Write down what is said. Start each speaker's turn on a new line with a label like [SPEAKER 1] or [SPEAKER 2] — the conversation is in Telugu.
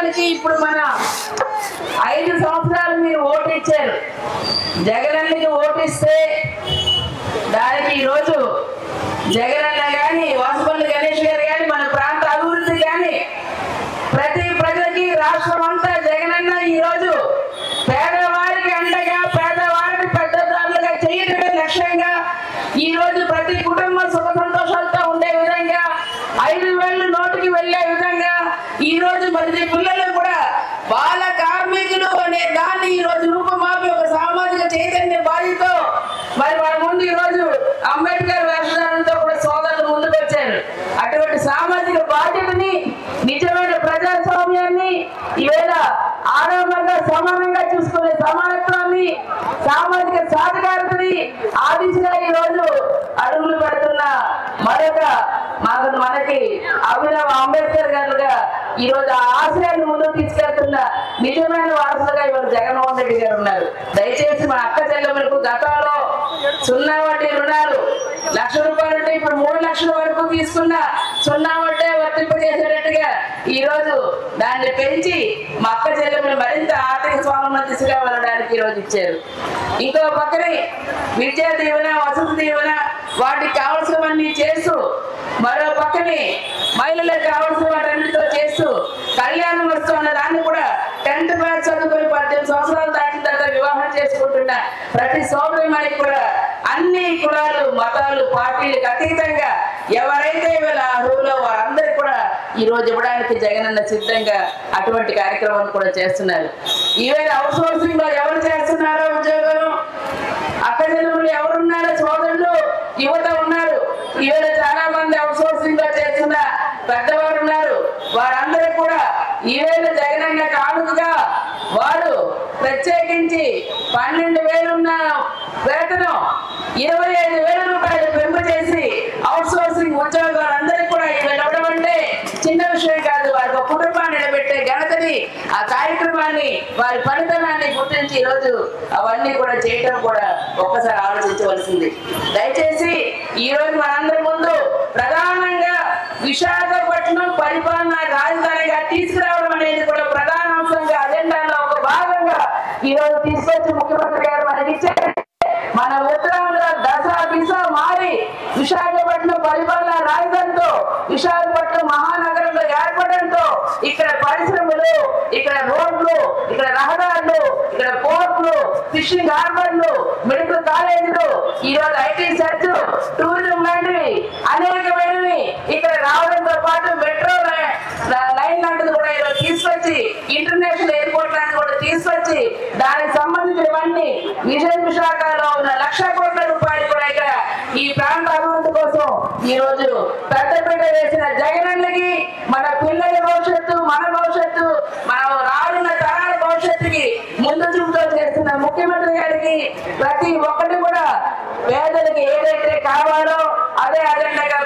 [SPEAKER 1] జగనన్నకి ఇప్పుడు మన 5 సంవత్సరాలు మీరు ఓటు ఇచ్చారు. జగనన్నకి ఓటు ఇస్తే దానికి ఈరోజు జగనన్న కానీ వాసుపల్లి గణేష్ గారు కానీ మన ప్రాంత అభివృద్ధి కానీ ప్రతి ప్రజలకి రాష్ట్రం అంతా జగనన్న ఈరోజు పేదవారికి అండగా పేదవారిని పెద్దదారులుగా చేయడమే లక్ష్యంగా ఈరోజు ప్రతి కుటుంబం సుఖ సంతోషాలతో ఉండే విధంగా 5,000 నోటికి వెళ్లే విధంగా ఈరోజు ప్రతి పిల్లలు కూడా బాల కార్మికులు అనే దాన్ని ఈరోజు రూపమాపి ఒక సామాజిక చైతన్య బాధ్యతో మరి వాళ్ళ ముందు ఈరోజు అంబేద్కర్ వేషధారంతో కూడా సోదరులు ముందుకు వచ్చారు. అటువంటి సామాజిక బాధ్యతని నిజమైన ప్రజాస్వామ్యాన్ని ఈవేళ ఆరంభంగా సమానంగా చూసుకునే సమానత్వాన్ని సామాజిక సాధికారతని ఆ దిశగా ఈరోజు అడుగులు పెడుతున్న మరొక మనకి అభినవ్ అంబేద్కర్ గారుగా ఈరోజు ఆ ఆశయాన్ని ముందుకు తీసుకెళ్తున్న నిజమైన వారసులుగా ఇవాళ జగన్మోహన్ రెడ్డి గారు ఉన్నారు. దయచేసి మన అక్క చెల్లెమ్మలకు గతంలో 0 వడ్డీ రుణాలు ₹1,00,000 అంటే ఇప్పుడు 3 లక్షల వరకు తీసుకున్న 0 వడ్డీ వర్తింపజేసేటట్టుగా ఈరోజు దాన్ని పెంచి మా అక్క చెల్లెమ్మలు మరింత ఆర్థిక స్వావలంబన దిశగా వెళ్ళడానికి ఈరోజు ఇచ్చారు. ఇంకో పక్కనే విద్యా దీవెన వసతి దీవెన వాటికి కావాల్సినవన్నీ చేస్తూ మరో పక్కనే మహిళలకు కావాల్సిన వాటన్నిటితో చేస్తూ కళ్యాణం వస్తున్న దాన్ని కూడా 10th బ్యాచ్ చదువుకొని 18 సంవత్సరాలు దాటిన తర్వాత వివాహం చేసుకుంటున్న ప్రతి సోదరిమణికి కూడా అన్ని కులాలు మతాలు పార్టీలకు అతీతంగా ఎవరైతే వీళ్ళ అర్హులో వారందరూ కూడా ఈ రోజు ఇవ్వడానికి జగనన్న సిద్ధంగా అటువంటి కార్యక్రమాలు కూడా చేస్తున్నారు. ఈవేళ అవుట్ సోర్సింగ్ లో ఎవరు చేస్తున్నారో ఉద్యోగం అక్క చెల్లెములు ఎవరున్నారో సోదరులు యువత ఉన్నారు. ఈవేళ చాలా మంది అవుట్ సోర్సింగ్ లో చేస్తున్న పెద్దవారు ఉన్నారు. వారందరూ కూడా ఈవేళ జగనన్న కానుకగా వారు ప్రత్యేకించి 12,000 ఉన్న వేతనం 25,000 రూపాయలు పెంపు చేసి అవుట్ సోర్సింగ్ ఉద్యోగాలందరికీ కూడా ఇవ్వడం అంటే చిన్న విషయం కాదు. వారి కుటుంబాన్ని నిలబెట్టే ఘనతని ఆ కార్యక్రమాన్ని వారి ఫలితాన్ని గుర్తించి ఈరోజు అవన్నీ కూడా చేయడం కూడా ఒక్కసారి ఆలోచించవలసింది. దయచేసి ఈ రోజు మనందరి ముందు ప్రధానంగా విశాఖపట్నం పరిపాలన రాజధానిగా తీసుకురావడం అనేది కూడా ప్రధాన అంశంగా అజెండాలో ఒక భాగంగా ఈ రోజు తీసుకొచ్చి ముఖ్యమంత్రి గారు మనకి ఇచ్చారు. మన ఉత్తరాంధ్ర దశ దిశ మారి విశాఖపట్నం పరిపాలన రాజధానితో విశాఖపట్నం మహానగరంలో ఏర్పడంతో ఇక్కడ పరిశ్రమలు, ఇక్కడ రోడ్లు, ఇక్కడ రహదారులు, ఇక్కడ పోర్టులు, ఫిషింగ్ హార్బర్లు, మెడికల్ కాలేజీలు, ఈరోజు ఐటీ సెర్చ్, టూరిజం లాంటివి అనేకమైనవి ఇక్కడ రావడంతో పాటు మెట్రో లైన్ లాంటిది కూడా ఈరోజు తీసుకొచ్చి ఇంటర్నేషనల్ ఎయిర్పోర్ట్ లాంటిది కూడా తీసుకొచ్చి దానికి సంబంధించినవన్నీ విశాఖలో ఉన్న ₹1,00,000 కోట్ల కూడా ఇక్కడ ఈ ప్రాంత అభివృద్ధి కోసం ఈ రోజు పెద్దపీట వేసిన జగనన్నకి మన పిల్లల భవిష్యత్తు, మన భవిష్యత్తు, మన రానున్న తరాల భవిష్యత్తుకి ముందు చూపుతో చేస్తున్న ముఖ్యమంత్రి గారికి ప్రతి ఒక్కటి కూడా పేదలకి ఏదైతే కావాలో అదే అజెండాగా